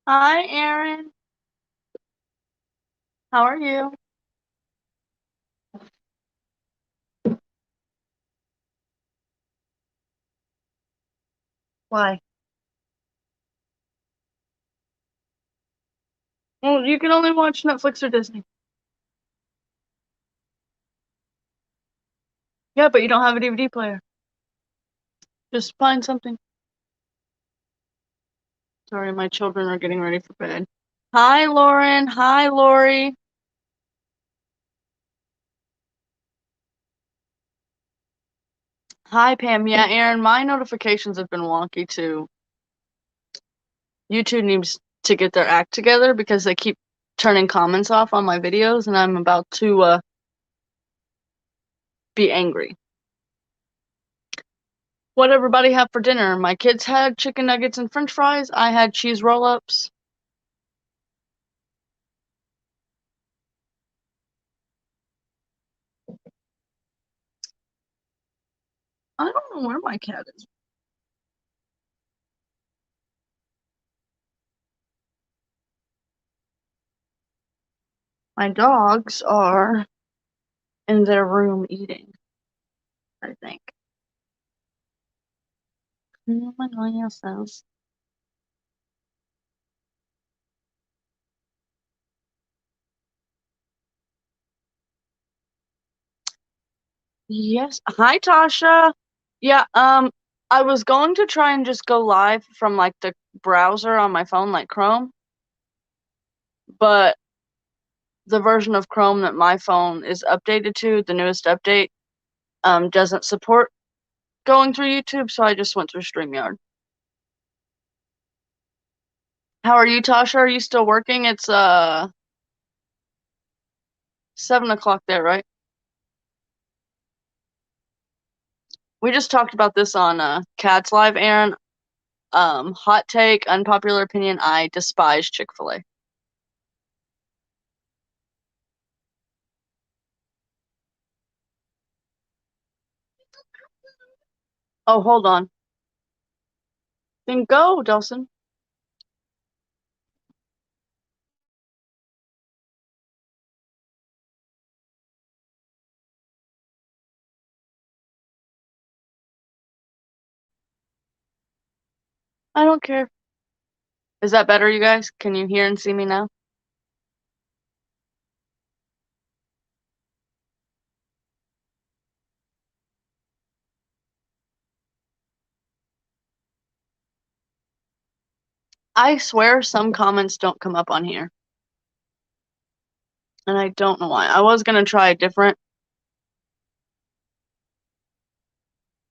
Hi, Erin. How are you? Why? Well, you can only watch Netflix or Disney. Yeah, but you don't have a DVD player. Just find something. Sorry, my children are getting ready for bed. Hi, Lauren. Hi, Lori. Hi, Pam. Yeah, Erin, my notifications have been wonky too. YouTube needs to get their act together because they keep turning comments off on my videos, and I'm about to be angry. What everybody have for dinner? My kids had chicken nuggets and French fries. I had cheese roll-ups. I don't know where my cat is. My dogs are in their room eating, I think. Magnolia says. Yes. Hi, Tasha. Yeah, I was going to try and just go live from like the browser on my phone, like Chrome, but the version of Chrome that my phone is updated to, the newest update, doesn't support going through YouTube, so I just went through StreamYard. How are you, Tasha? Are you still working? It's 7 o'clock there, right? We just talked about this on Cats Live, Aaron. Hot take, unpopular opinion, I despise Chick-fil-A. Oh, hold on. Then go, Delson. I don't care. Is that better, you guys? Can you hear and see me now? I swear some comments don't come up on here. And I don't know why. I was gonna try a different.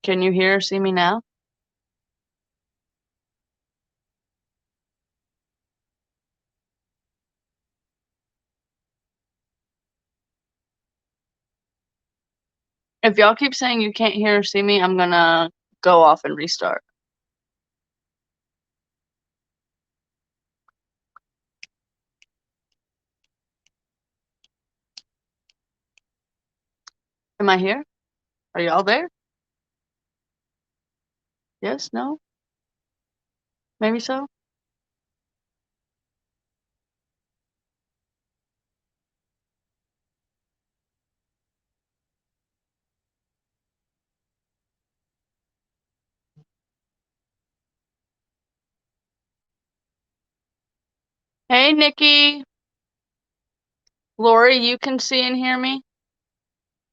Can you hear or see me now? If y'all keep saying you can't hear or see me, I'm gonna go off and restart. Am I here? Are y'all there? Yes? No? Maybe so? Hey, Nikki. Lori, you can see and hear me?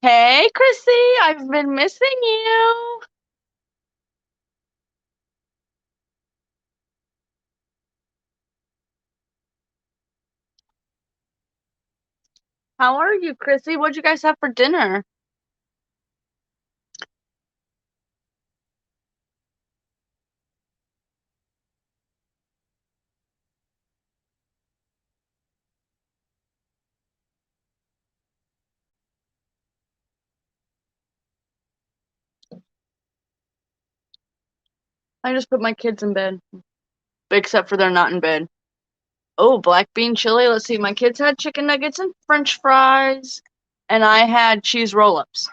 Hey, Chrissy, I've been missing you. How are you, Chrissy? What'd you guys have for dinner? I just put my kids in bed, except for they're not in bed. Oh, black bean chili. Let's see. My kids had chicken nuggets and French fries, and I had cheese roll-ups.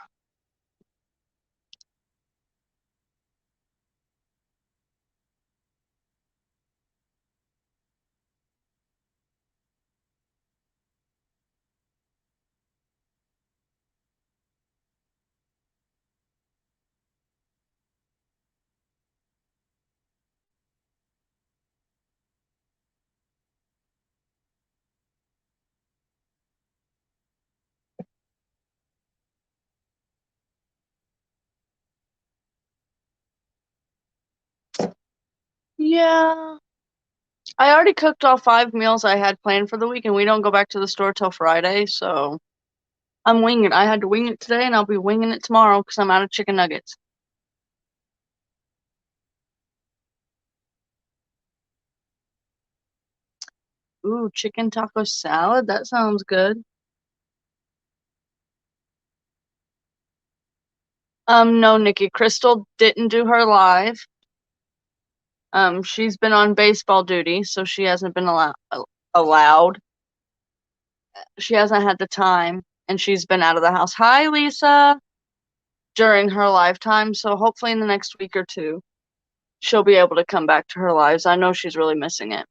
Yeah. I already cooked all 5 meals I had planned for the week, and we don't go back to the store till Friday, so I'm winging it. I had to wing it today, and I'll be winging it tomorrow because I'm out of chicken nuggets. Ooh, chicken taco salad? That sounds good. No, Nikki. Crystal didn't do her live. She's been on baseball duty, so she hasn't been allowed. She hasn't had the time, and she's been out of the house. Hi, Lisa. During her lifetime, so hopefully in the next week or two, she'll be able to come back to her lives. I know she's really missing it.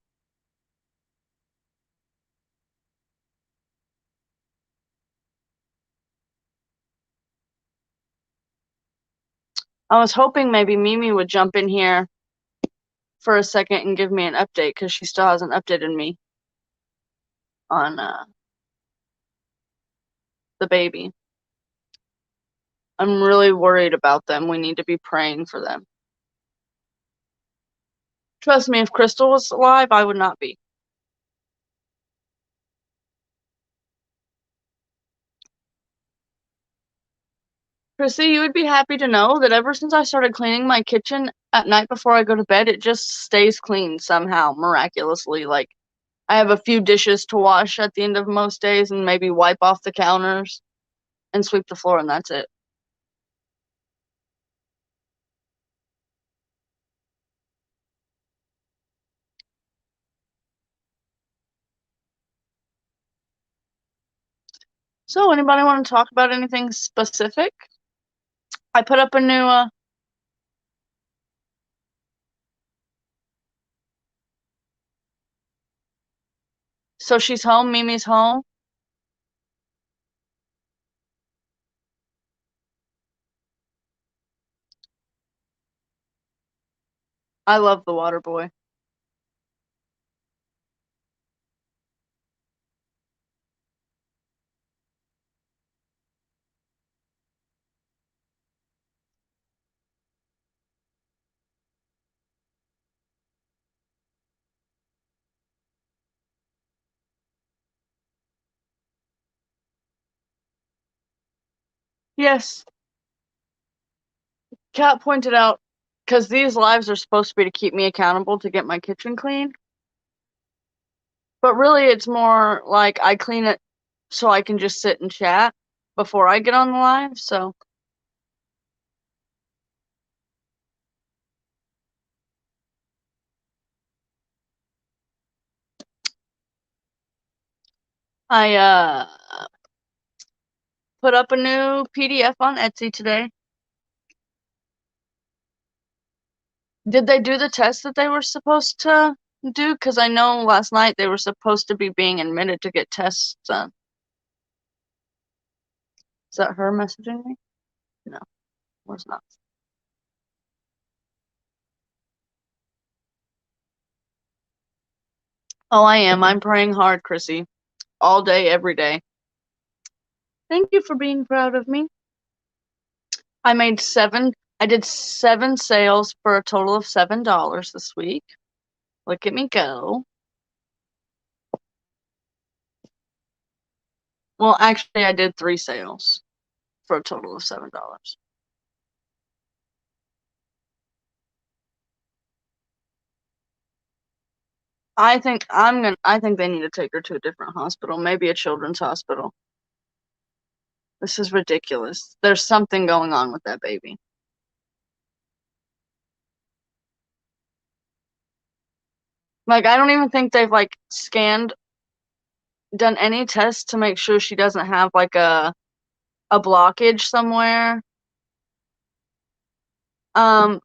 I was hoping maybe Mimi would jump in here for a second and give me an update because she still hasn't updated me on the baby. I'm really worried about them. We need to be praying for them. Trust me, if Crystal was alive, I would not be. Chrissy, you would be happy to know that ever since I started cleaning my kitchen at night before I go to bed, it just stays clean somehow, miraculously. Like, I have a few dishes to wash at the end of most days and maybe wipe off the counters and sweep the floor, and that's it. So, anybody want to talk about anything specific? I put up a new, so she's home, Mimi's home. I love the water boy. Yes, Kat pointed out, because these lives are supposed to be to keep me accountable to get my kitchen clean. But really, it's more like I clean it so I can just sit and chat before I get on the live. So I put up a new PDF on Etsy today. Did they do the test that they were supposed to do? Because I know last night they were supposed to be being admitted to get tests done. Is that her messaging me? No, it was not. Oh, I am. I'm praying hard, Chrissy. All day, every day. Thank you for being proud of me. I did 7 sales for a total of $7 this week. Look at me go. Well, actually, I did 3 sales for a total of $7. I think they need to take her to a different hospital, maybe a children's hospital. This is ridiculous. There's something going on with that baby. Like, I don't even think they've like done any tests to make sure she doesn't have like a blockage somewhere. Um,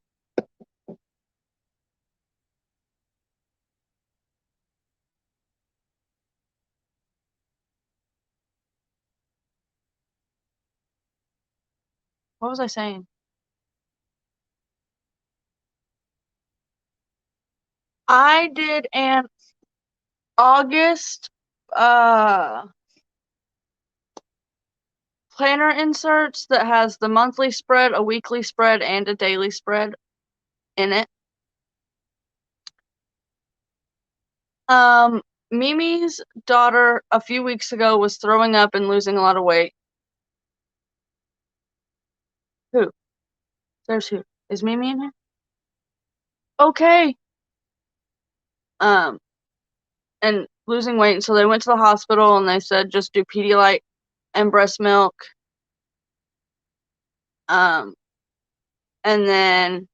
what was I saying? I did an August planner inserts that has the monthly spread, a weekly spread, and a daily spread in it. Mimi's daughter a few weeks ago was throwing up and losing a lot of weight. Who? There's who? Is Mimi in here? Okay. Um, and losing weight, and so they went to the hospital and they said just do Pedialyte and breast milk. And then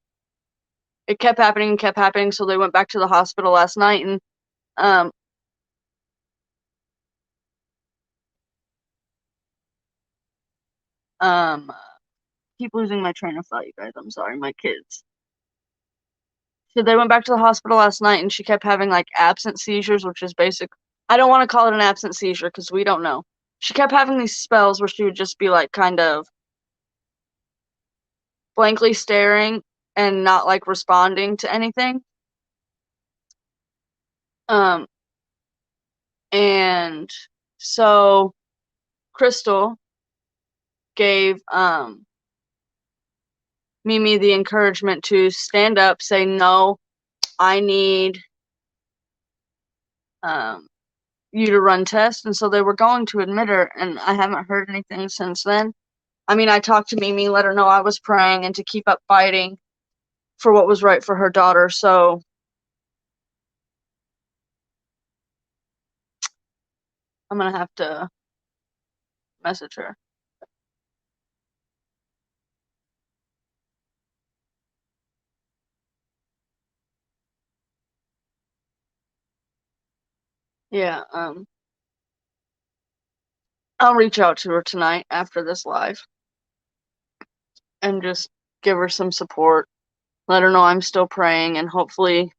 it kept happening, so they went back to the hospital last night and keep losing my train of thought, you guys. I'm sorry, my kids. So they went back to the hospital last night and she kept having like absent seizures, which is basic. I don't want to call it an absent seizure because we don't know. She kept having these spells where she would just be like kind of blankly staring and not like responding to anything. And so Crystal gave Mimi the encouragement to stand up, say, no, I need you to run tests. And so they were going to admit her, and I haven't heard anything since then. I mean, I talked to Mimi, let her know I was praying and to keep up fighting for what was right for her daughter. So I'm going to have to message her. Yeah, I'll reach out to her tonight after this live and just give her some support. Let her know I'm still praying, and hopefully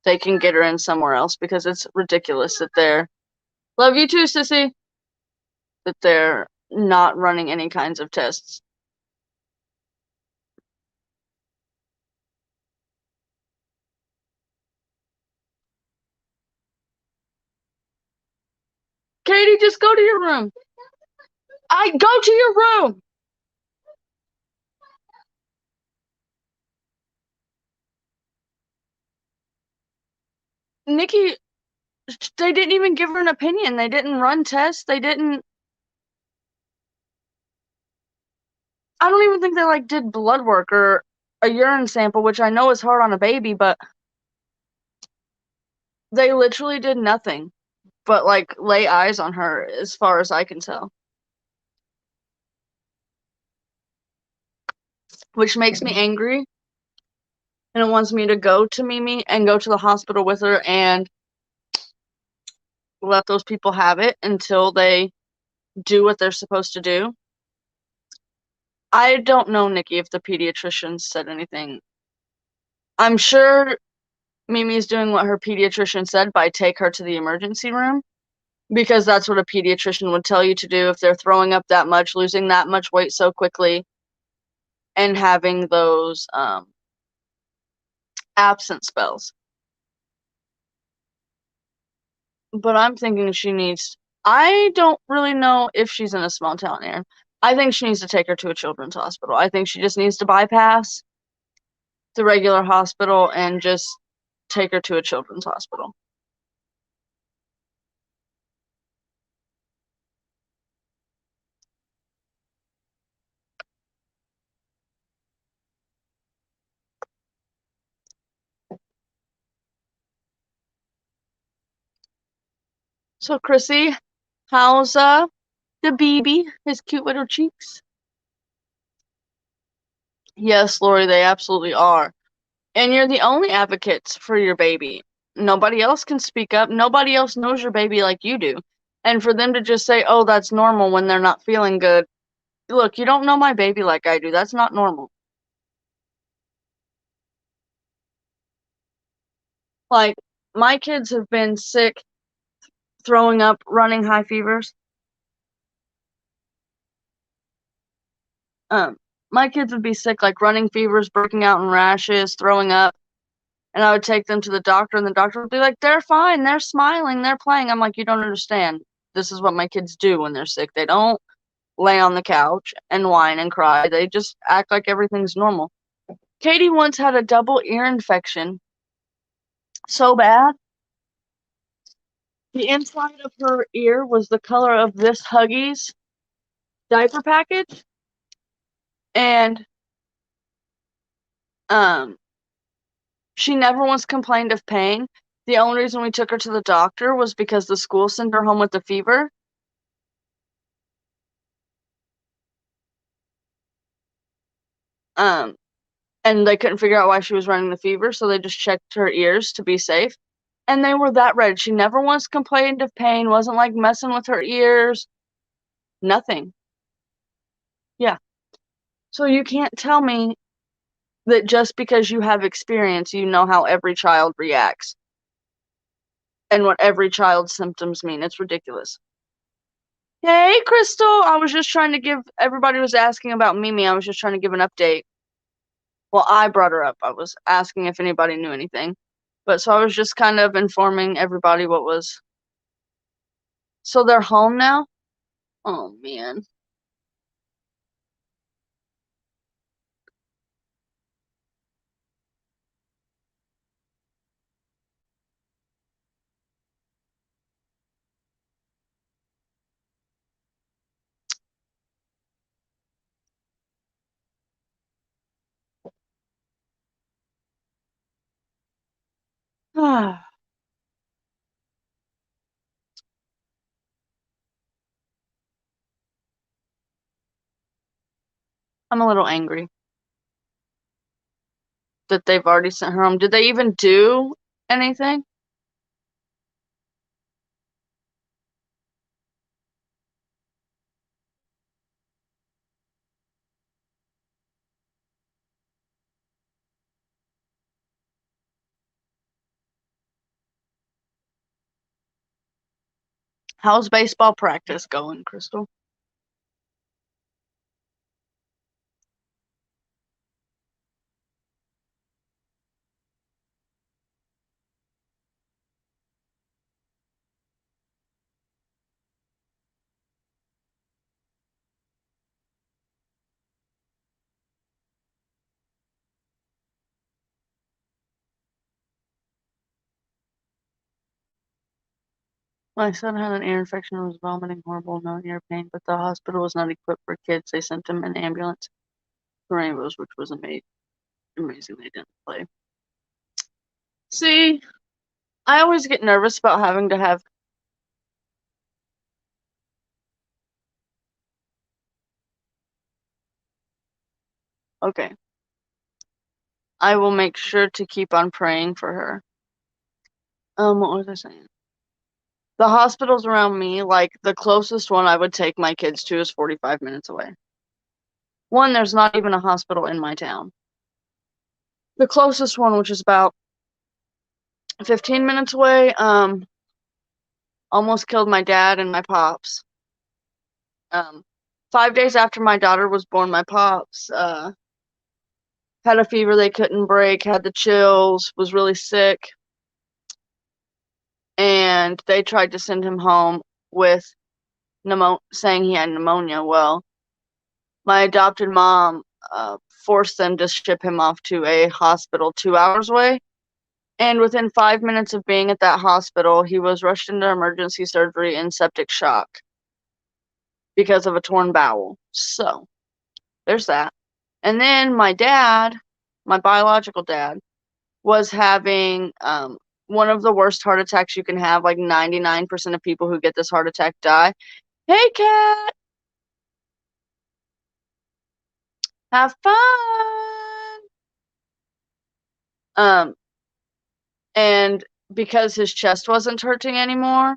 they can get her in somewhere else because it's ridiculous that they're love you too, sissy. That they're not running any kinds of tests. Katie, just go to your room. Go to your room. Nikki, they didn't even give her an opinion. They didn't run tests. They didn't. I don't even think they like did blood work or a urine sample, which I know is hard on a baby, but they literally did nothing but like lay eyes on her as far as I can tell. Which makes me angry. And it wants me to go to Mimi and go to the hospital with her and let those people have it until they do what they're supposed to do. I don't know, Nikki, if the pediatrician said anything. I'm sure Mimi's doing what her pediatrician said by take her to the emergency room, because that's what a pediatrician would tell you to do if they're throwing up that much, losing that much weight so quickly, and having those absent spells. But I'm thinking I don't really know if she's in a small town, Aaron. I think she needs to take her to a children's hospital. I think she just needs to bypass the regular hospital and just take her to a children's hospital. So, Chrissy, how's the baby? His cute little cheeks? Yes, Lori, they absolutely are. And you're the only advocates for your baby. Nobody else can speak up. Nobody else knows your baby like you do. And for them to just say, oh, that's normal when they're not feeling good. Look, you don't know my baby like I do. That's not normal. Like, my kids have been sick, throwing up, running high fevers. My kids would be sick, like running fevers, breaking out in rashes, throwing up. And I would take them to the doctor, and the doctor would be like, they're fine, they're smiling, they're playing. I'm like, you don't understand. This is what my kids do when they're sick. They don't lay on the couch and whine and cry. They just act like everything's normal. Katie once had a double ear infection so bad The inside of her ear was the color of this Huggies diaper package. And she never once complained of pain. The only reason we took her to the doctor was because the school sent her home with a fever. And they couldn't figure out why she was running the fever, so they just checked her ears to be safe. And they were that red. She never once complained of pain, wasn't like messing with her ears. Nothing. Yeah. So you can't tell me that just because you have experience, you know how every child reacts and what every child's symptoms mean. It's ridiculous. Hey, Crystal! I was just trying to give, everybody was asking about Mimi. I was just trying to give an update. Well, I brought her up. I was asking if anybody knew anything. But so I was just kind of informing everybody what was. So they're home now? Oh, man. I'm a little angry that they've already sent her home. Did they even do anything? How's baseball practice going, Crystal? My son had an ear infection and was vomiting horrible, no ear pain, but the hospital was not equipped for kids. They sent him an ambulance to Rainbows, which was amazing. They didn't play. See, I always get nervous about having to have. Okay. I will make sure to keep on praying for her. What was I saying? The hospitals around me, like the closest one I would take my kids to is 45 minutes away. One, there's not even a hospital in my town. The closest one, which is about 15 minutes away, almost killed my dad and my pops. 5 days after my daughter was born, my pops had a fever they couldn't break, had the chills, was really sick, and they tried to send him home with saying he had pneumonia. Well, my adopted mom forced them to ship him off to a hospital 2 hours away. And within 5 minutes of being at that hospital, he was rushed into emergency surgery and septic shock because of a torn bowel. So, there's that. And then my dad, my biological dad, was having one of the worst heart attacks you can have. Like 99% of people who get this heart attack die. Hey, cat! Have fun! And because his chest wasn't hurting anymore,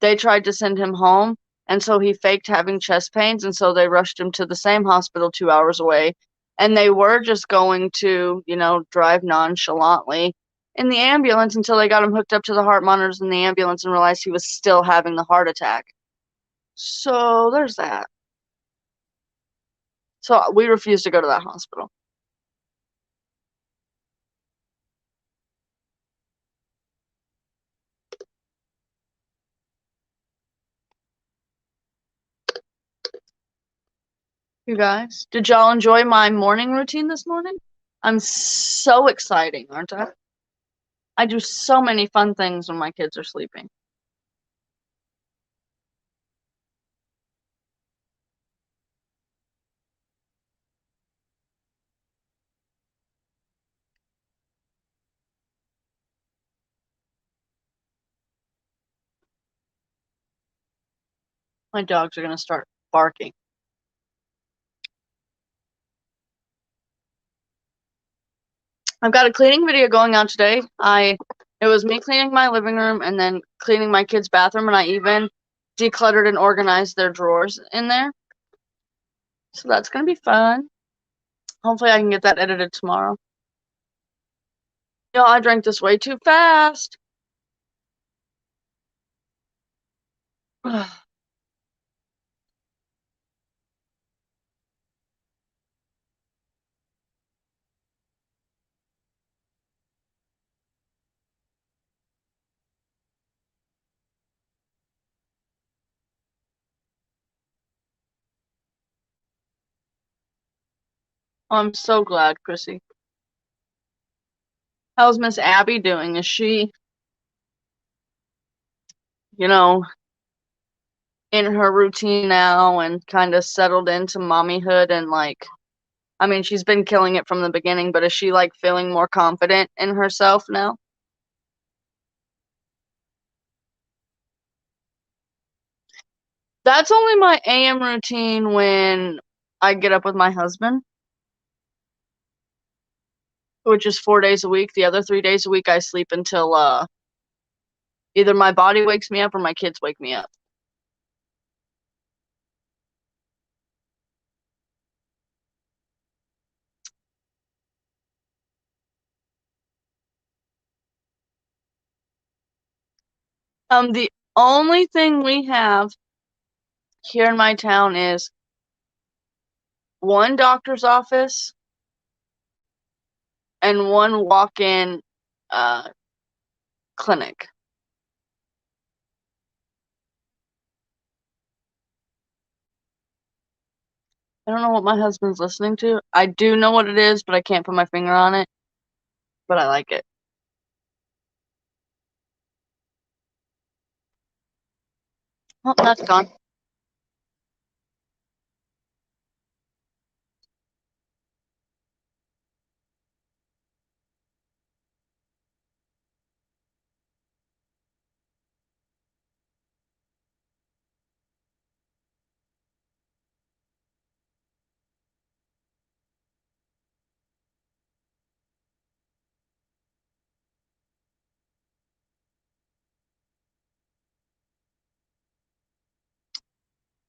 they tried to send him home, and so he faked having chest pains, and so they rushed him to the same hospital 2 hours away. And they were just going to, drive nonchalantly in the ambulance until they got him hooked up to the heart monitors in the ambulance and realized he was still having the heart attack. So there's that. So we refused to go to that hospital. You guys, did y'all enjoy my morning routine this morning? I'm so exciting, aren't I? I do so many fun things when my kids are sleeping. My dogs are gonna start barking. I've got a cleaning video going out today. It was me cleaning my living room and then cleaning my kids' bathroom, and I even decluttered and organized their drawers in there. So that's gonna be fun. Hopefully I can get that edited tomorrow. Yo, I drank this way too fast. I'm so glad, Chrissy. How's Miss Abby doing? Is she, you know, in her routine now and kind of settled into mommyhood and like, I mean, she's been killing it from the beginning, but is she like feeling more confident in herself now? That's only my AM routine when I get up with my husband, which is 4 days a week. The other 3 days a week, I sleep until either my body wakes me up or my kids wake me up. The only thing we have here in my town is one doctor's office and one walk-in clinic. I don't know what my husband's listening to. I do know what it is, but I can't put my finger on it. But I like it. Oh, that's gone.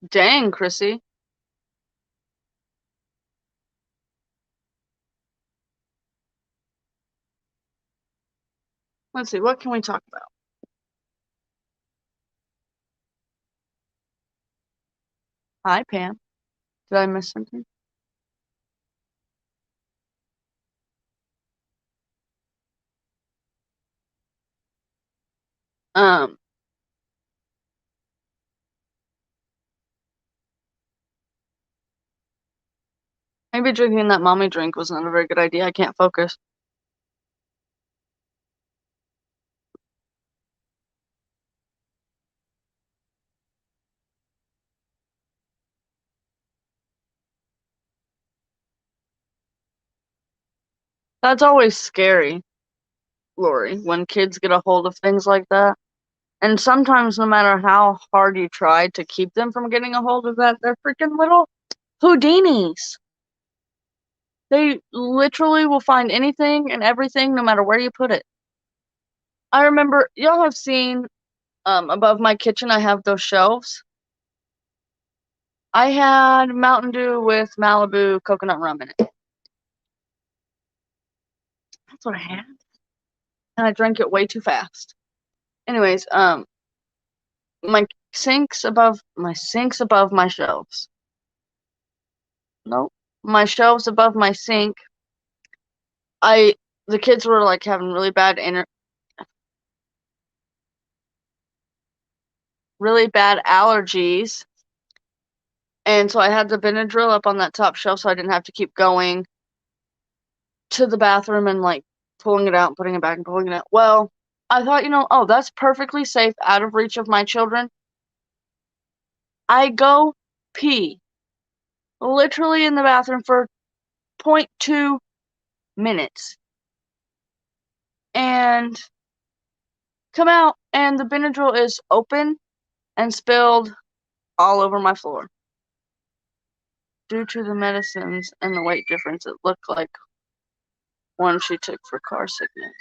Dang, Chrissy. Let's see, what can we talk about? Hi, Pam. Did I miss something? Um, Maybe drinking that mommy drink was not a very good idea. I can't focus. That's always scary, Lori, when kids get a hold of things like that. And sometimes, no matter how hard you try to keep them from getting a hold of that, they're freaking little Houdinis. They literally will find anything and everything, no matter where you put it. I remember, y'all have seen, above my kitchen, I have those shelves. I had Mountain Dew with Malibu coconut rum in it. That's what I had. And I drank it way too fast. Anyways, my sink's above my shelves. Nope. My shelves above my sink. The kids were like having really bad allergies. And so I had the Benadryl up on that top shelf so I didn't have to keep going to the bathroom and like pulling it out and putting it back and pulling it out. Well, I thought, oh, that's perfectly safe, out of reach of my children. I go pee literally in the bathroom for 0.2 minutes and come out and the Benadryl is open and spilled all over my floor. Due to the medicines and the weight difference, it looked like one she took for car sickness.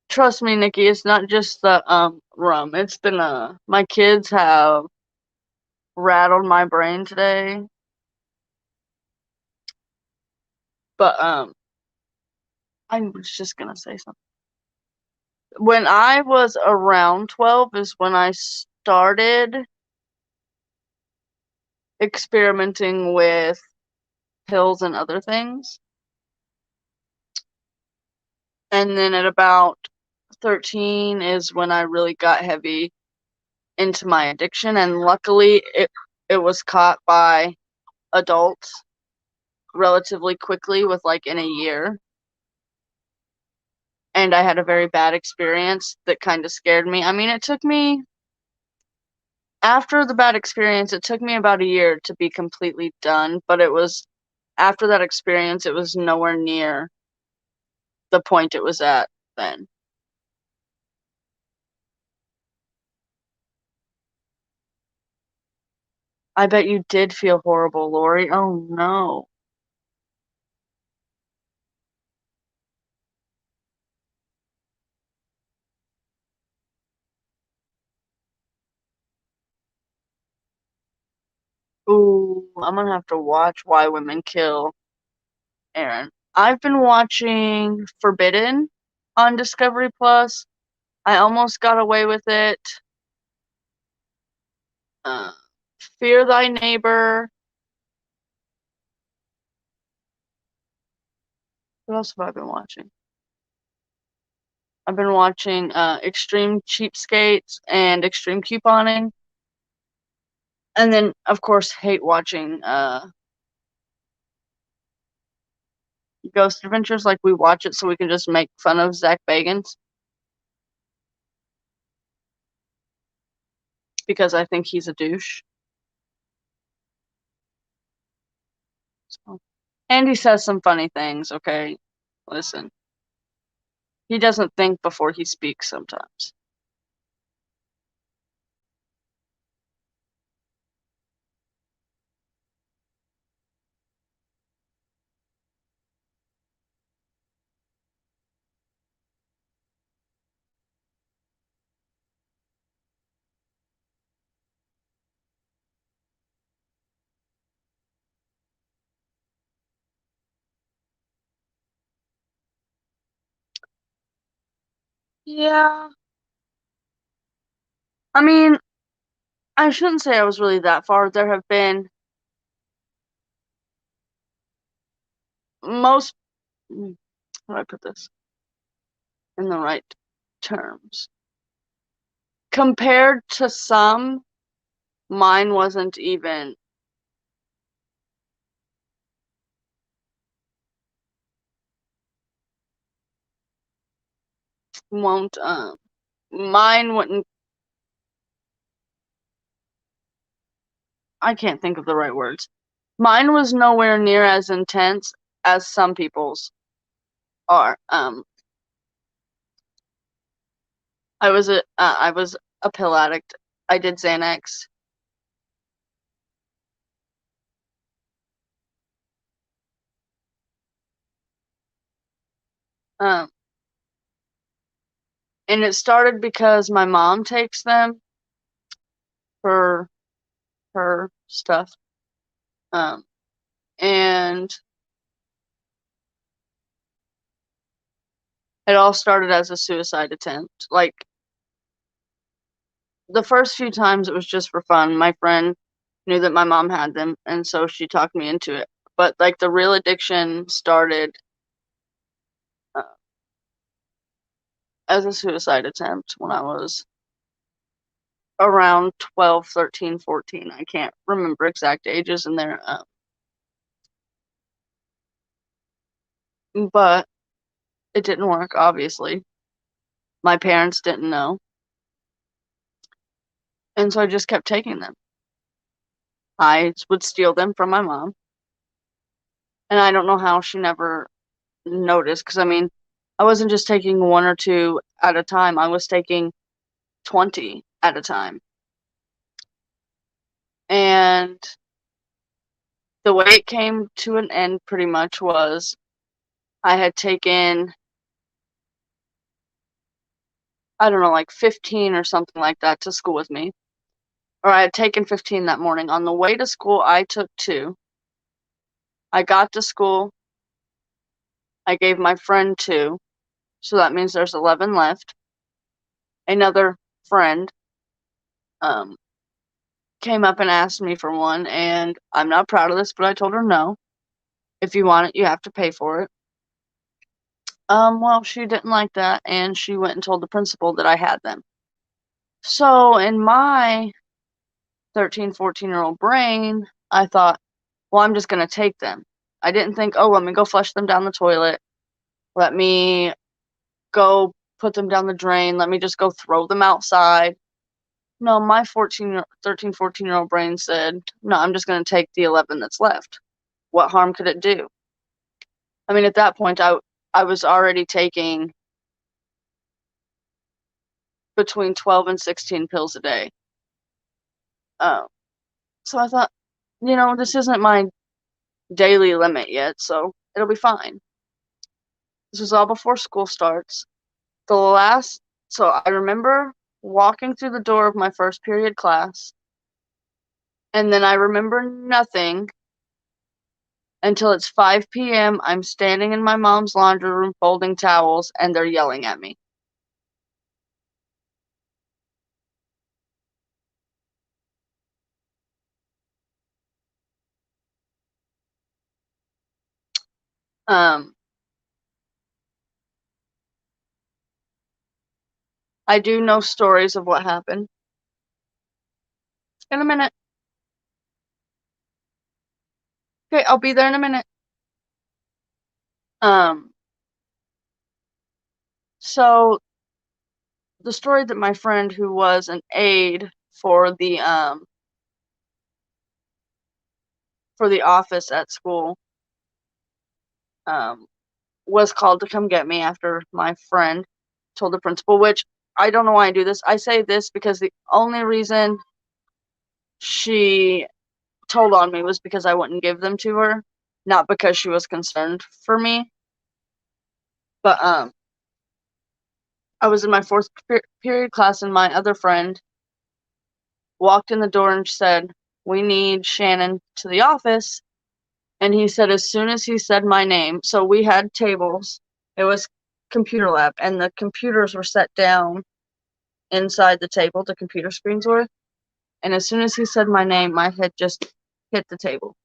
Trust me, Nikki, it's not just the rum. It's been my kids have rattled my brain today. But I was just gonna say something. When I was around 12 is when I started experimenting with pills and other things. And then at about 13 is when I really got heavy into my addiction, and luckily it was caught by adults relatively quickly, with like in a year. And I had a very bad experience that kind of scared me. I mean, it took me, after the bad experience, it took me about a year to be completely done, but it was, after that experience, it was nowhere near the point it was at then. I bet you did feel horrible, Lori. Oh no. Ooh, I'm gonna have to watch Why Women Kill, Aaron. I've been watching Forbidden on Discovery Plus. I almost got away with it. Uh, Fear Thy Neighbor. What else have I been watching? I've been watching Extreme Cheapskates and Extreme Couponing. And then, of course, hate watching Ghost Adventures. Like, we watch it so we can just make fun of Zach Bagans. Because I think he's a douche. So. And he says some funny things, okay? Listen. He doesn't think before he speaks sometimes. Yeah. I mean, I shouldn't say I was really that far. There have been most, how do I put this in the right terms? Compared to some, mine wasn't even won't mine wouldn't, I can't think of the right words. Mine was nowhere near as intense as some people's are. I was a pill addict. I did Xanax. Um, and it started because my mom takes them for her stuff. Um, and it all started as a suicide attempt. Like, the first few times it was just for fun. My friend knew that my mom had them, and so she talked me into it. But like, the real addiction started uh, as a suicide attempt when I was around 12, 13, 14. I can't remember exact ages in there. But it didn't work, obviously. My parents didn't know. And so I just kept taking them. I would steal them from my mom. And I don't know how she never noticed, because I mean, I wasn't just taking 1 or 2 at a time, I was taking 20 at a time. And the way it came to an end pretty much was I had taken, I don't know, like 15 or something like that to school with me. Or I had taken 15 that morning. On the way to school, I took 2. I got to school, I gave my friend 2, so that means there's 11 left. Another friend came up and asked me for one, and I'm not proud of this, but I told her no. If you want it, you have to pay for it. Well, she didn't like that, and she went and told the principal that I had them. So in my 13, 14-year-old brain, I thought, well, I'm just going to take them. I didn't think, oh, let me go flush them down the toilet. Let me go put them down the drain. Let me just go throw them outside. No, my 13, 14-year-old brain said, no, I'm just going to take the 11 that's left. What harm could it do? I mean, at that point, I was already taking between 12 and 16 pills a day. So I thought, this isn't my daily limit yet, so it'll be fine. This was all before school starts. So I remember walking through the door of my first period class, and then I remember nothing until it's 5 p.m. I'm standing in my mom's laundry room folding towels, and they're yelling at me. I do know stories of what happened. In a minute. Okay, I'll be there in a minute. So the story that my friend who was an aide for the office at school was called to come get me after my friend told the principal, which I don't know why I do this. I say this because the only reason she told on me was because I wouldn't give them to her, not because she was concerned for me. But I was in my 4th period class, and my other friend walked in the door and said, "We need Shannon to the office." And he said, as soon as he said my name, so we had tables. It was computer lab, and the computers were set down inside the table, the computer screens were. And as soon as he said my name, my head just hit the table.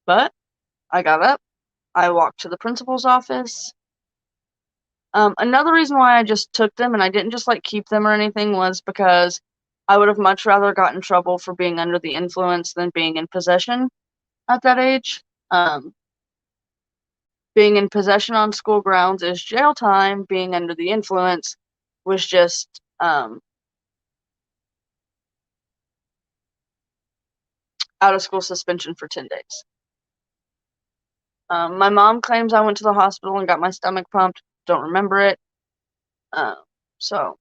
But I got up. I walked to the principal's office. Another reason why I just took them and I didn't just keep them or anything was because I would have much rather got in trouble for being under the influence than being in possession at that age. Being in possession on school grounds is jail time. Being under the influence was just out of school suspension for 10 days. My mom claims I went to the hospital and got my stomach pumped. Don't remember it. So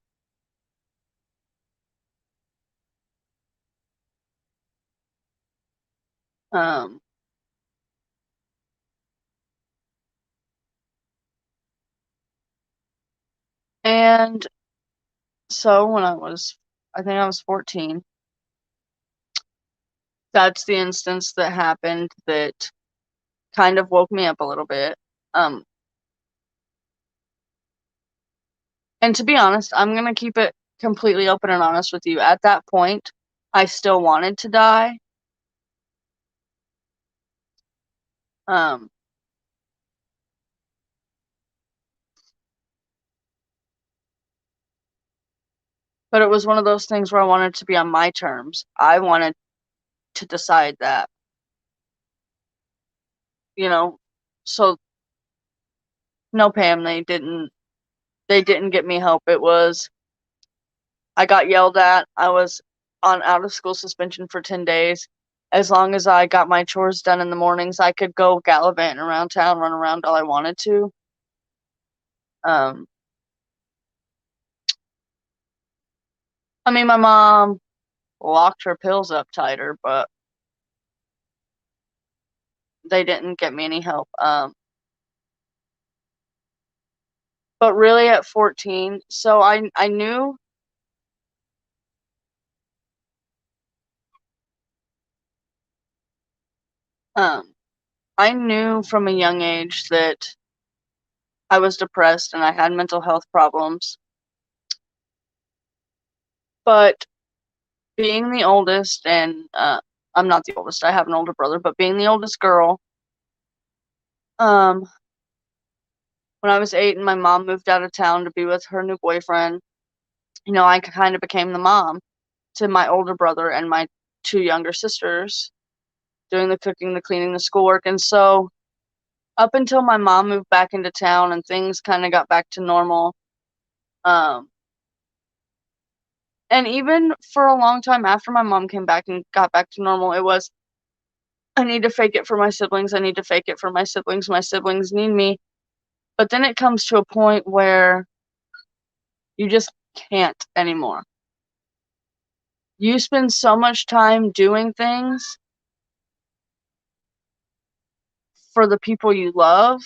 and so when I think I was 14, that's the instance that happened that kind of woke me up a little bit. And to be honest, I'm going to keep it completely open and honest with you. At that point, I still wanted to die. But it was one of those things where I wanted to be on my terms. I wanted to decide that. So no, Pam, they didn't get me help. It was, I got yelled at. I was on out of school suspension for 10 days. as long as I got my chores done in the mornings, I could go gallivanting around town, run around all I wanted to. I mean, my mom locked her pills up tighter, but they didn't get me any help. But really at 14, so I knew I knew from a young age that I was depressed and I had mental health problems. But being the oldest, and I'm not the oldest, I have an older brother, but being the oldest girl, when I was 8 and my mom moved out of town to be with her new boyfriend, I kind of became the mom to my older brother and my 2 younger sisters, doing the cooking, the cleaning, the schoolwork. And so up until my mom moved back into town and things kind of got back to normal, um, and even for a long time after my mom came back and got back to normal, it was, I need to fake it for my siblings. I need to fake it for my siblings. My siblings need me. But then it comes to a point where you just can't anymore. You spend so much time doing things for the people you love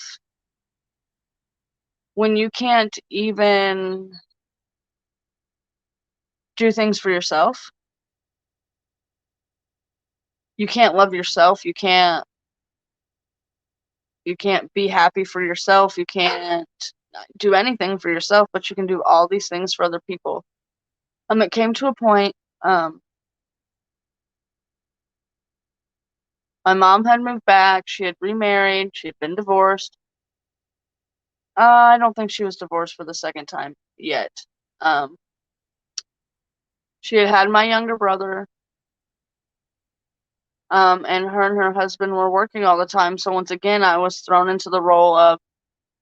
when you can't even do things for yourself. You can't love yourself. You can't be happy for yourself. You can't do anything for yourself, but you can do all these things for other people. It came to a point, my mom had moved back, she had remarried, she had been divorced. I don't think she was divorced for the second time yet. Um, she had had my younger brother, and her husband were working all the time. So once again, I was thrown into the role of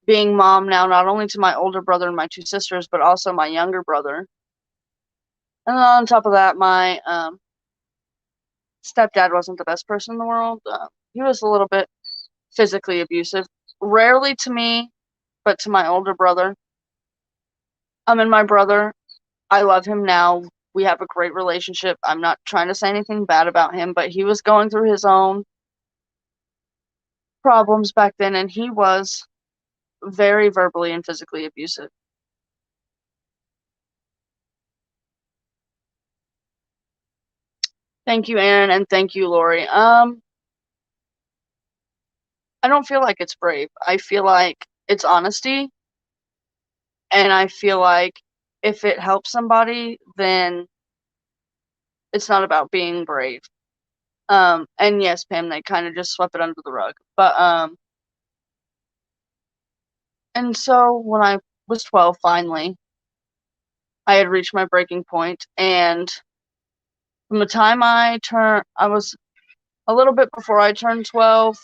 being mom now, not only to my older brother and my 2 sisters, but also my younger brother. And then on top of that, my stepdad wasn't the best person in the world. He was a little bit physically abusive, rarely to me, but to my older brother. And my brother, I love him now. We have a great relationship. I'm not trying to say anything bad about him, but he was going through his own problems back then, and he was very verbally and physically abusive. Thank you, Aaron, and thank you, Lori. I don't feel like it's brave. I feel like it's honesty, and I feel like if it helps somebody, then it's not about being brave. And yes, Pam, they kind of just swept it under the rug. But and so when I was 12, finally, I had reached my breaking point, and from the time I was a little bit before I turned 12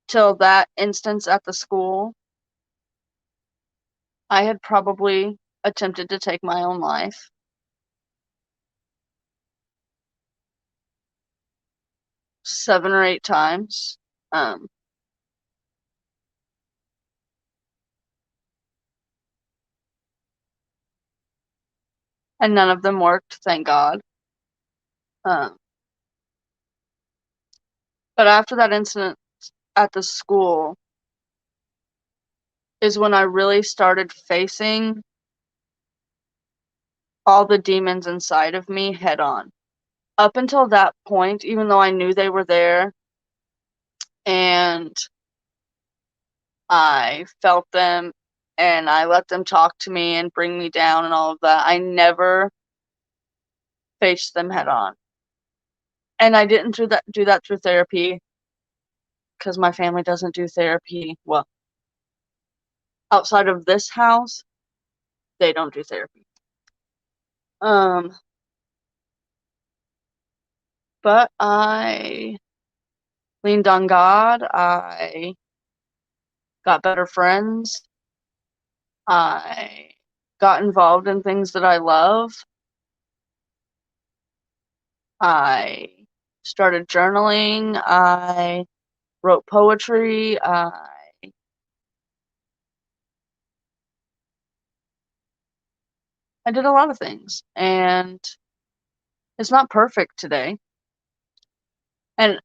till that instance at the school, I had probably attempted to take my own life 7 or 8 times. Um, and none of them worked, thank God. Um, but after that incident at the school is when I really started facing all the demons inside of me head on. Up until that point, even though I knew they were there and I felt them and I let them talk to me and bring me down and all of that, I never faced them head on. And I didn't do that through therapy because my family doesn't do therapy. Well, outside of this house, they don't do therapy. But I leaned on God. I got better friends. I got involved in things that I love. I started journaling. I wrote poetry. I did a lot of things, and it's not perfect today. And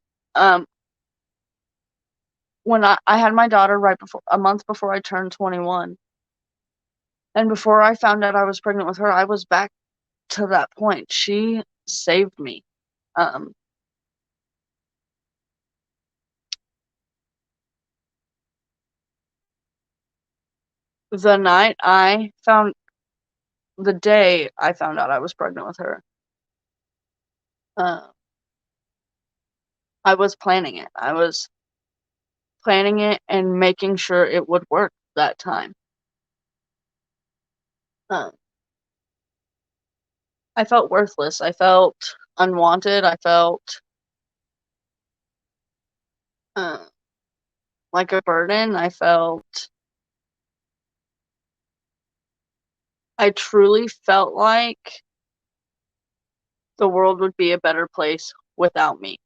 when I had my daughter a month before I turned 21, and before I found out I was pregnant with her, I was back to that point. She saved me. The day I found out I was pregnant with her, I was planning it. I was planning it and making sure it would work that time. I felt worthless. I felt unwanted. I felt like a burden. I truly felt like the world would be a better place without me.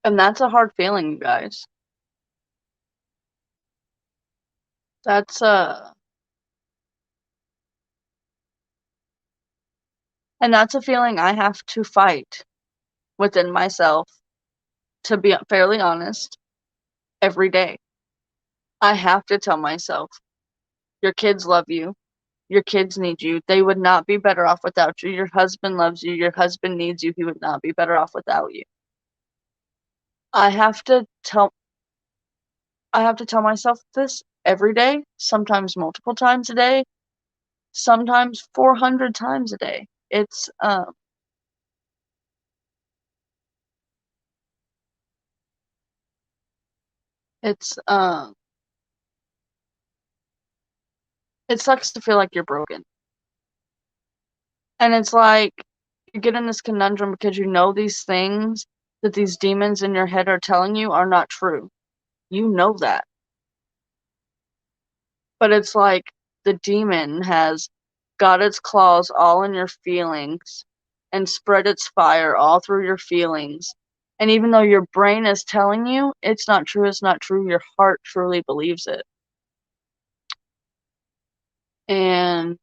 And that's a hard feeling, you guys. That's and that's a feeling I have to fight within myself, to be fairly honest, every day. I have to tell myself, your kids love you. Your kids need you. They would not be better off without you. Your husband loves you. Your husband needs you. He would not be better off without you. I have to tell myself this every day, sometimes multiple times a day, sometimes 400 times a day. It's it sucks to feel like you're broken. And it's like you get in this conundrum because you know these things that these demons in your head are telling you are not true. You know that. But it's like the demon has got its claws all in your feelings and spread its fire all through your feelings. And even though your brain is telling you it's not true, your heart truly believes it. And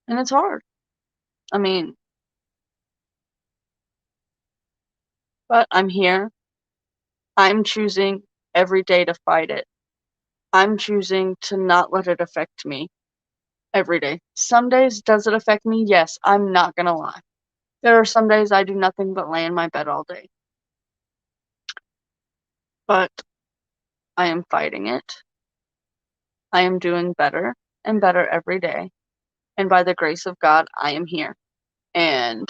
it's hard. I mean, but I'm here. I'm choosing every day to fight it. I'm choosing to not let it affect me every day. Some days, does it affect me? Yes, I'm not gonna lie. There are some days I do nothing but lay in my bed all day. But I am fighting it. I am doing better and better every day. And by the grace of God, I am here. And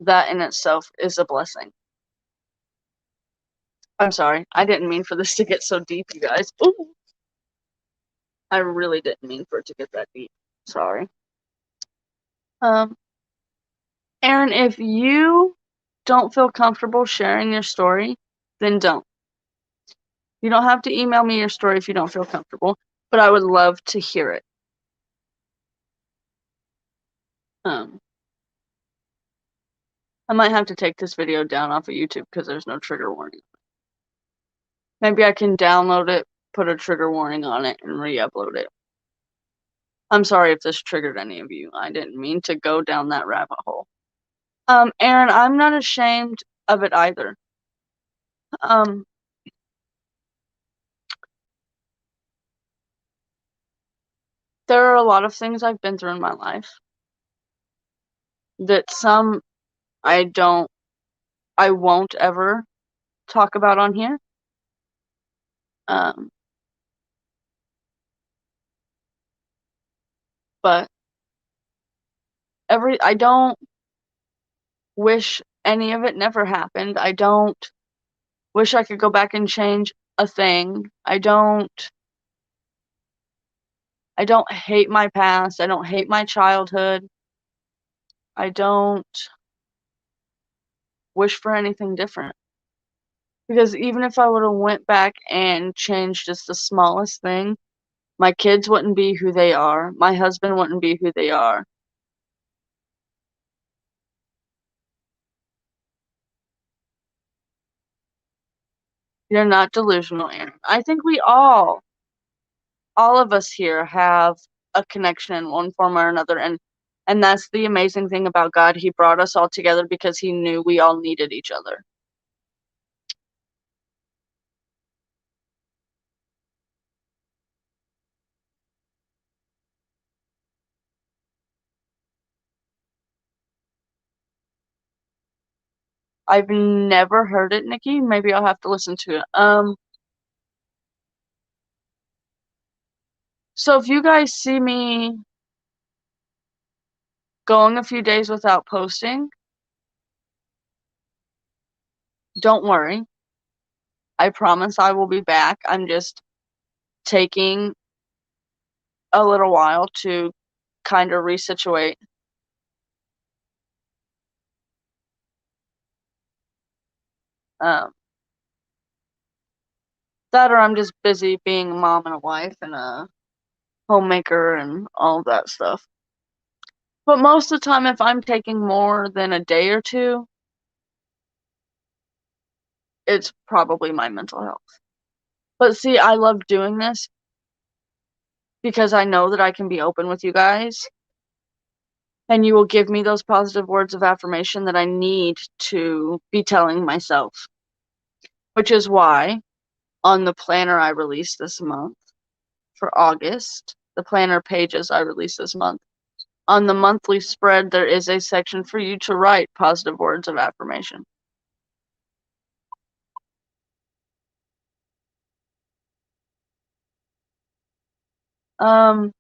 that in itself is a blessing. I'm sorry. I didn't mean for this to get so deep, you guys. Ooh. I really didn't mean for it to get that deep. Sorry. Aaron, if you don't feel comfortable sharing your story, then don't. You don't have to email me your story if you don't feel comfortable, but I would love to hear it. I might have to take this video down off of YouTube because there's no trigger warning. Maybe I can download it, put a trigger warning on it, and re-upload it. I'm sorry if this triggered any of you. I didn't mean to go down that rabbit hole. Aaron, I'm not ashamed of it either. There are a lot of things I've been through in my life that some I won't ever talk about on here. But I don't wish any of it never happened. I don't wish I could go back and change a thing. I don't hate my past. I don't hate my childhood. I don't wish for anything different. Because even if I would have went back and changed just the smallest thing, my kids wouldn't be who they are. My husband wouldn't be who they are. You're not delusional, Aaron. I think we all of us here have a connection in one form or another, and that's the amazing thing about God. He brought us all together because he knew we all needed each other. I've never heard it, Nikki. Maybe I'll have to listen to it. So if you guys see me going a few days without posting, don't worry. I promise I will be back. I'm just taking a little while to kind of resituate. That or I'm just busy being a mom and a wife and a homemaker and all that stuff. But most of the time, if I'm taking more than a day or two, it's probably my mental health. But see, I love doing this because I know that I can be open with you guys and you will give me those positive words of affirmation that I need to be telling myself. Which is why on the planner I released this month for August, the planner pages I released this month, on the monthly spread, there is a section for you to write positive words of affirmation. Um,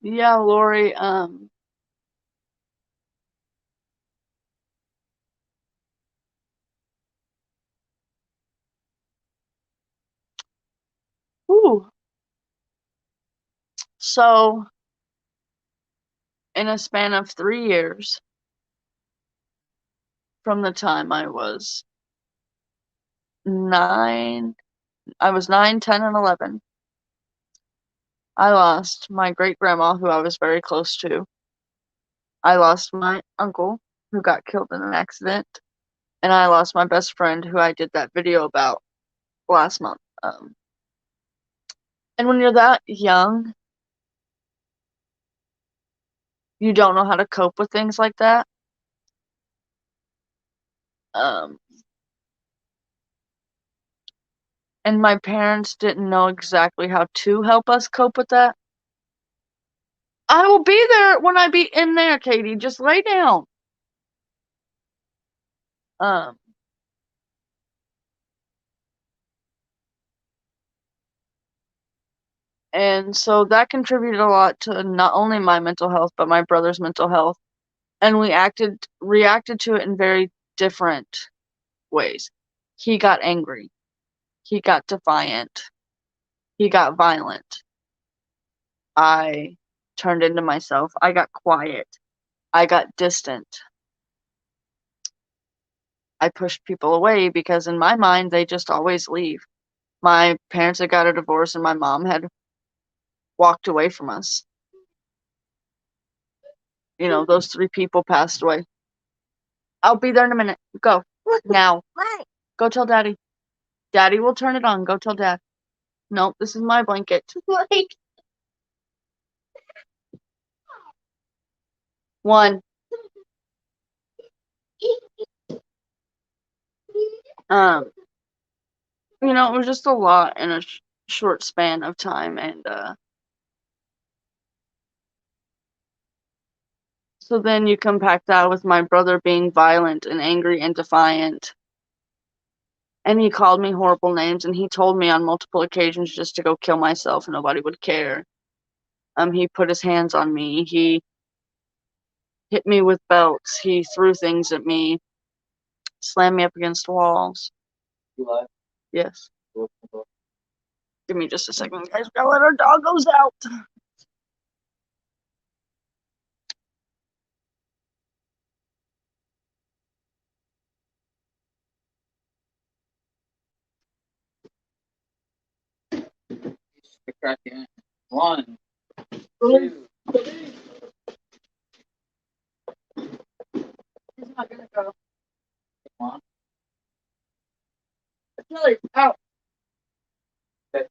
yeah, Lori, ooh. So, in a span of 3 years, from the time I was 9, 10, and 11, I lost my great grandma, who I was very close to. I lost my uncle, who got killed in an accident, and I lost my best friend, who I did that video about last month. And when you're that young, you don't know how to cope with things like that. Um, and my parents didn't know exactly how to help us cope with that. I will be there when I be in there, Katie. Just lay down. Um, and so that contributed a lot to not only my mental health, but my brother's mental health. And we reacted to it in very different ways. He got angry. He got defiant. He got violent. I turned into myself. I got quiet. I got distant. I pushed people away because in my mind, they just always leave. My parents had got a divorce and my mom had walked away from us. You know, those 3 people passed away. I'll be there in a minute. Go. Now. Go tell Daddy. Daddy will turn it on. Go tell Dad. Nope, this is my blanket. One. Um, it was just a lot in a short span of time, and so then you compact that with my brother being violent and angry and defiant. And he called me horrible names, and he told me on multiple occasions just to go kill myself and nobody would care. He put his hands on me. He hit me with belts. He threw things at me, slammed me up against walls. Yes. Give me just a second, guys. We gotta let our doggos out. One, two. He's not gonna go. Come on. Achilles, out,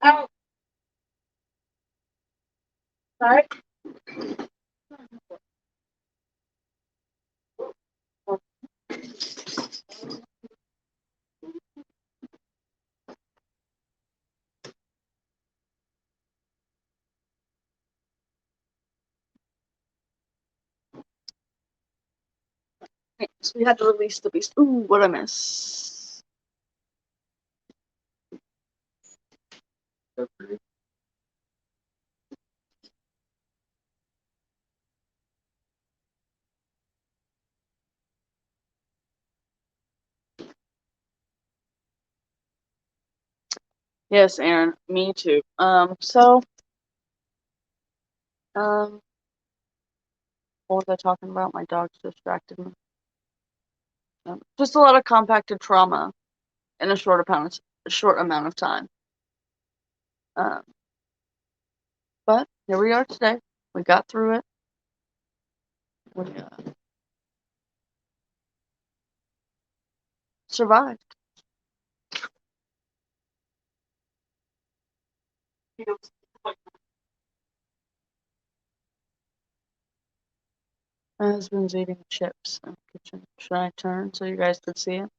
out. Sorry. So we had to release the beast. Ooh, what I miss. Go through. Yes, Aaron, me too. What was I talking about? My dog's distracted me. Just a lot of compacted trauma in a short amount of time. But here we are today. We got through it. We survived. My husband's eating chips in the kitchen. Should I turn so you guys could see it?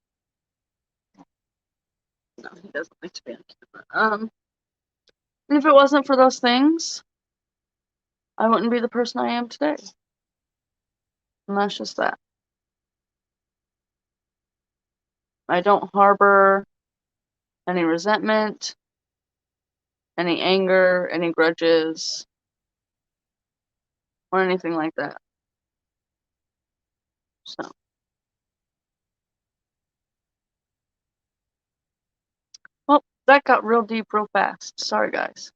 No, he doesn't like to be on camera. And if it wasn't for those things, I wouldn't be the person I am today. And that's just that. I don't harbor any resentment, any anger, any grudges, or anything like that. So, well, that got real deep real fast. Sorry, guys.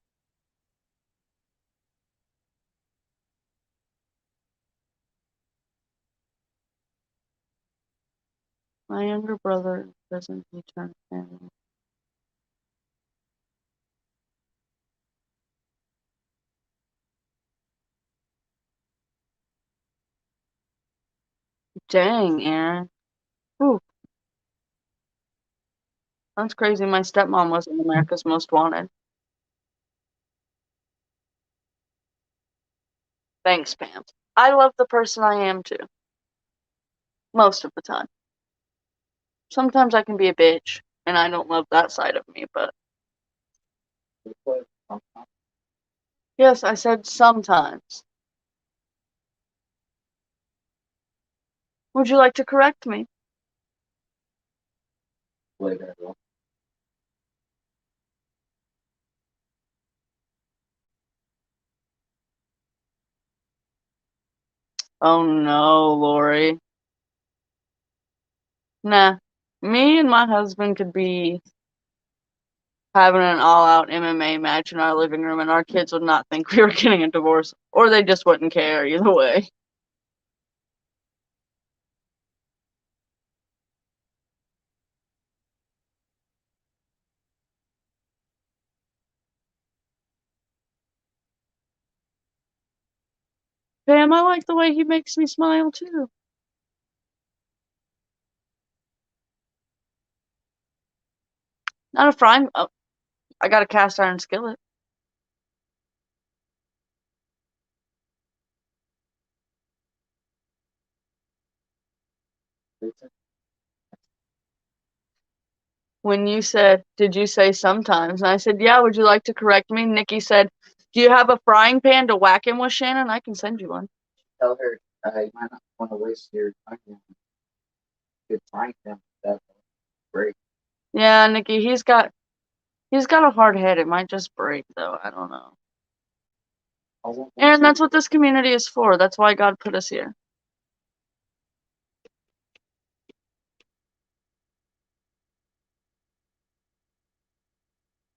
My younger brother doesn't return family. Dang, Aaron. Ooh, that's crazy. My stepmom wasn't America's Most Wanted. Thanks, Pam. I love the person I am too. Most of the time. Sometimes I can be a bitch, and I don't love that side of me, but yes, I said sometimes. Would you like to correct me? Later. Oh no, Lori. Nah. Me and my husband could be having an all-out MMA match in our living room, and our kids would not think we were getting a divorce, or they just wouldn't care either way. Pam, I like the way he makes me smile too. Not a frying. Oh, I got a cast iron skillet. When you said, "Did you say sometimes?" And I said, "Yeah, would you like to correct me?" Nikki said, "Do you have a frying pan to whack him with, Shannon? I can send you one." Tell her you might not want to waste your time. Good time them. That's great. Yeah, Nikki, he's got a hard head. It might just break though. I don't know. And that's what this community is for. That's why God put us here.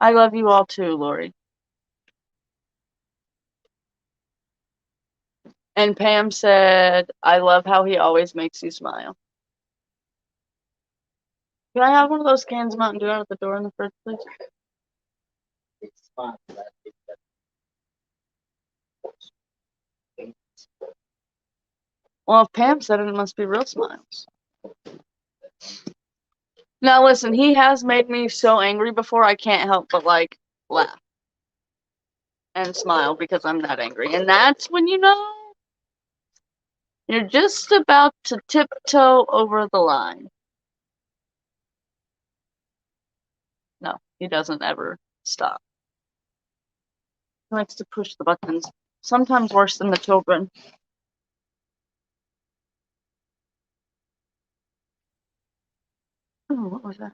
I love you all too, Lori. And Pam said, "I love how he always makes you smile." Can I have one of those cans of Mountain Dew out of the door in the fridge, please? It's fun. Well, if Pam said it, it must be real smiles. Now listen, he has made me so angry before I can't help but like laugh and smile because I'm that angry. And that's when you know you're just about to tiptoe over the line. No, he doesn't ever stop. He likes to push the buttons, sometimes worse than the children. Oh, what was that?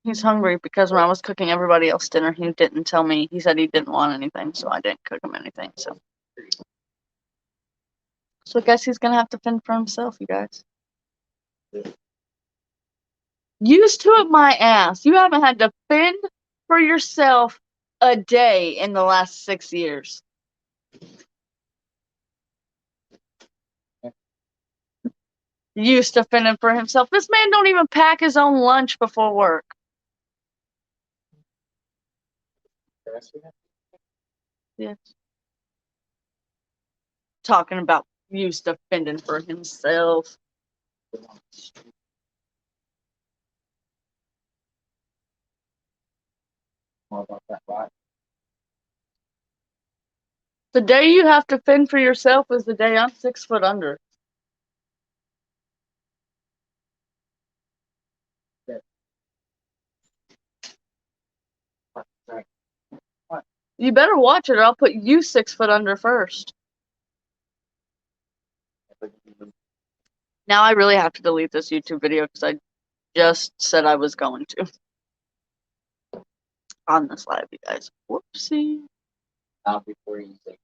He's hungry because when I was cooking everybody else dinner, he didn't tell me. He said he didn't want anything, so I didn't cook him anything. So I guess he's gonna have to fend for himself, you guys. Used to it, my ass. You haven't had to fend for yourself a day in the last 6 years. Used to fending for himself. This man don't even pack his own lunch before work. Yes. Talking about used to fending for himself. More about that lot. The day you have to fend for yourself is the day I'm 6 foot under. You better watch it or I'll put you 6 foot under first. Now I really have to delete this YouTube video because I just said I was going to. On this live, you guys. Whoopsie. Not before you say.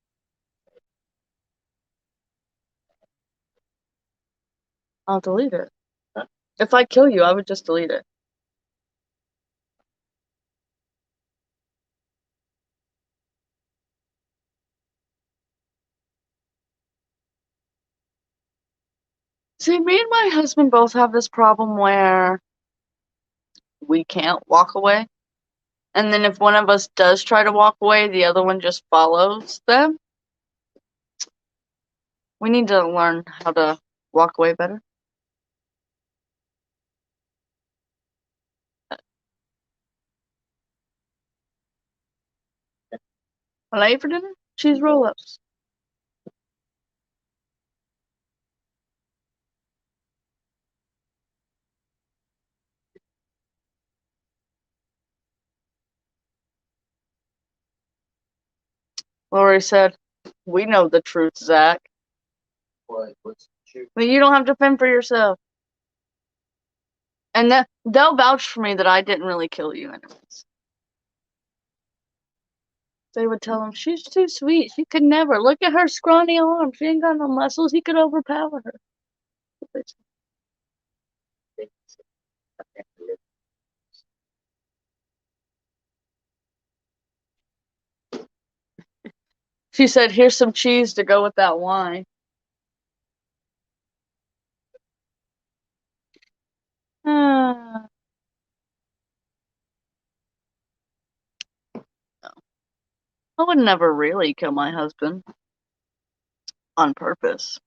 I'll delete it. Huh? If I kill you, I would just delete it. See, me and my husband both have this problem where we can't walk away. And then if one of us does try to walk away, the other one just follows them. We need to learn how to walk away better. What I ate for dinner? Cheese roll-ups. Lori said, we know the truth, Zach. What's true? But you don't have to fend for yourself. And they'll vouch for me that I didn't really kill you anyways. They would tell him, she's too sweet. She could never. Look at her scrawny arms. She ain't got no muscles. He could overpower her. She said, here's some cheese to go with that wine. I would never really kill my husband on purpose.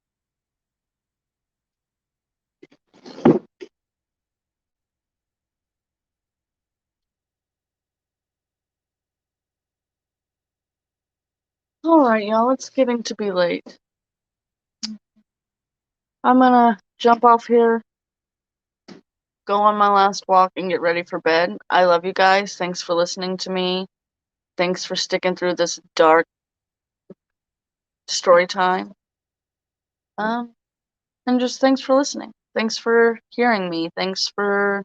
Alright, y'all, it's getting to be late. I'm gonna jump off here, go on my last walk, and get ready for bed. I love you guys. Thanks for listening to me. Thanks for sticking through this dark story time. And just thanks for listening. Thanks for hearing me. Thanks for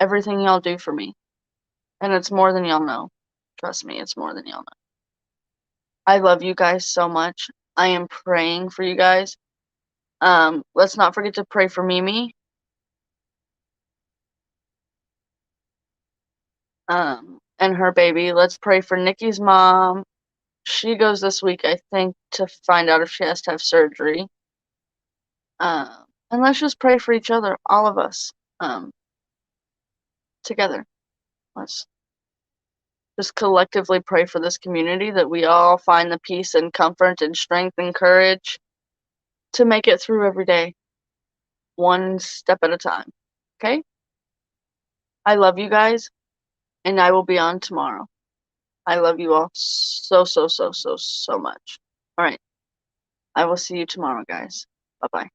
everything y'all do for me. And it's more than y'all know. Trust me, it's more than y'all know. I love you guys so much. I am praying for you guys. Let's not forget to pray for Mimi. And her baby. Let's pray for Nikki's mom. She goes this week, I think, to find out if she has to have surgery. And let's just pray for each other, all of us, together. Let's just collectively pray for this community, that we all find the peace and comfort and strength and courage to make it through every day, one step at a time. Okay? I love you guys, and I will be on tomorrow. I love you all so, so, so, so, so much. All right. I will see you tomorrow, guys. Bye-bye.